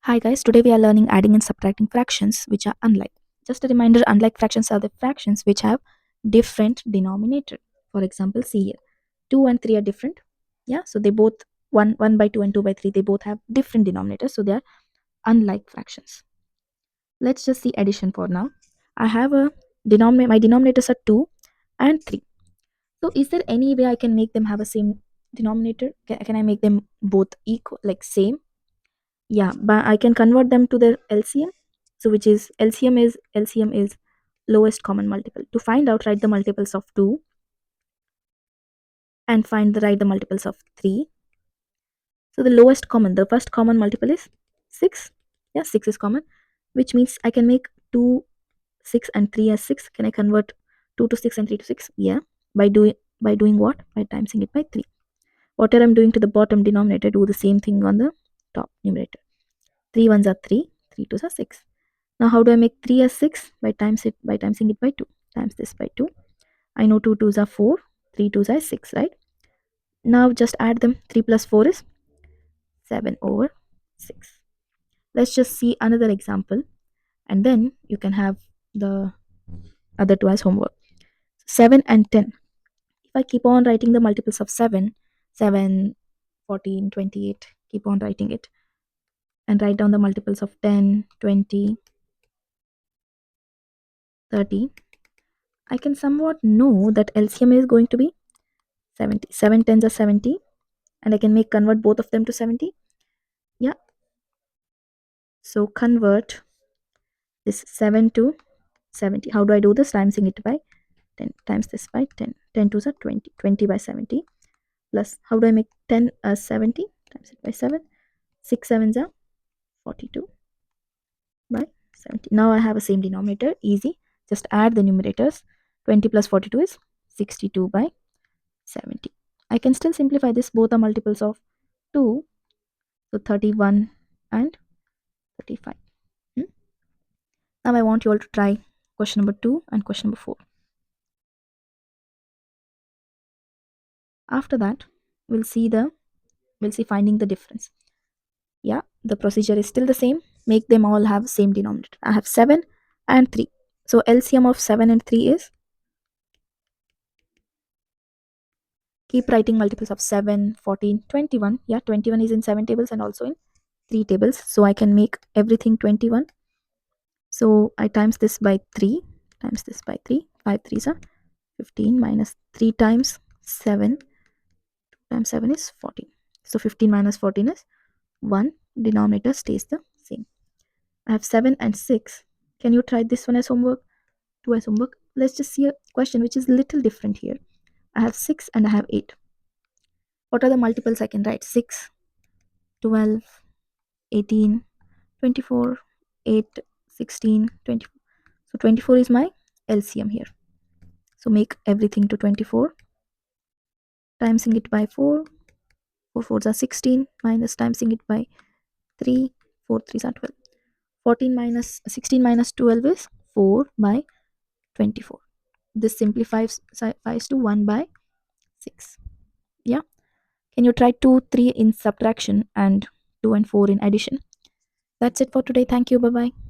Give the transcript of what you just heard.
Hi guys, today we are learning adding and subtracting fractions which are unlike. Just a reminder, unlike fractions are the fractions which have different denominator. For example, see here, 2 and 3 are different. Yeah, so they both 1 by 2 and 2 by 3, they both have different denominators, so they are unlike fractions. Let's just see addition for now. I have a denominator, my denominators are 2 and 3. So is there any way I can make them have a same denominator? Can I make them both equal, like same? Yeah, but I can convert them to their LCM. So which is LCM is lowest common multiple. To find out, write the multiples of 2 and write the multiples of 3. So the lowest common, the first common multiple is 6. Yeah, 6 is common, which means I can make 2, 6 and 3 as 6. Can I convert 2 to 6 and 3 to 6? Yeah. By doing what? By timesing it by 3. Whatever I'm doing to the bottom denominator, do the same thing on the top numerator. 3 ones are 3, 3 twos are 6. Now how do I make 3 as 6? By timesing it by 2. Times this by 2. I know 2 twos are 4, 3 twos are 6, right? Now just add them. 3 plus 4 is 7 over 6. Let's just see another example and then you can have the other two as homework. 7 and 10. If I keep on writing the multiples of 7, 7, 14, 28, keep on writing it and write down the multiples of 10, 20, 30. I can somewhat know that LCM is going to be 70. 7 tens are 70 and I can convert both of them to 70. Yeah. So convert this 7 to 70. How do I do this? Timesing it by 10 times this by 10. 10 twos are 20. 20 by 70 plus how do I make 10 as 70? Times it by 7. 6 sevens are 42 by 70. Now I have a same denominator. Easy. Just add the numerators. 20 plus 42 is 62 by 70. I can still simplify this. Both are multiples of 2. So 31 and 35. Now I want you all to try question number 2 and question number 4. After that, we'll see finding the difference. Yeah, the procedure is still the same. Make them all have same denominator. I have 7 and 3. So LCM of 7 and 3 is, keep writing multiples of 7, 14, 21. Yeah, 21 is in 7 tables and also in 3 tables. So I can make everything 21. So I times this by 3, times this by 3. 5 threes are 15 minus 3 times 7 times 7 is 14. So 15 minus 14 is 1. Denominator stays the same. I have 7 and 6. Can you try this one as homework? 2 as homework. Let's just see a question which is little different here. I have 6 and I have 8. What are the multiples I can write? 6, 12, 18, 24, 8, 16, 24. So 24 is my LCM here. So make everything to 24. Timesing it by 4. 4 fours are 16 minus timesing it by 3. 4 threes are 12. 14 minus 16 minus 12 is 4 by 24. This simplifies to 1 by 6. Yeah. Can you try 2, 3 in subtraction and 2 and 4 in addition? That's it for today. Thank you. Bye bye.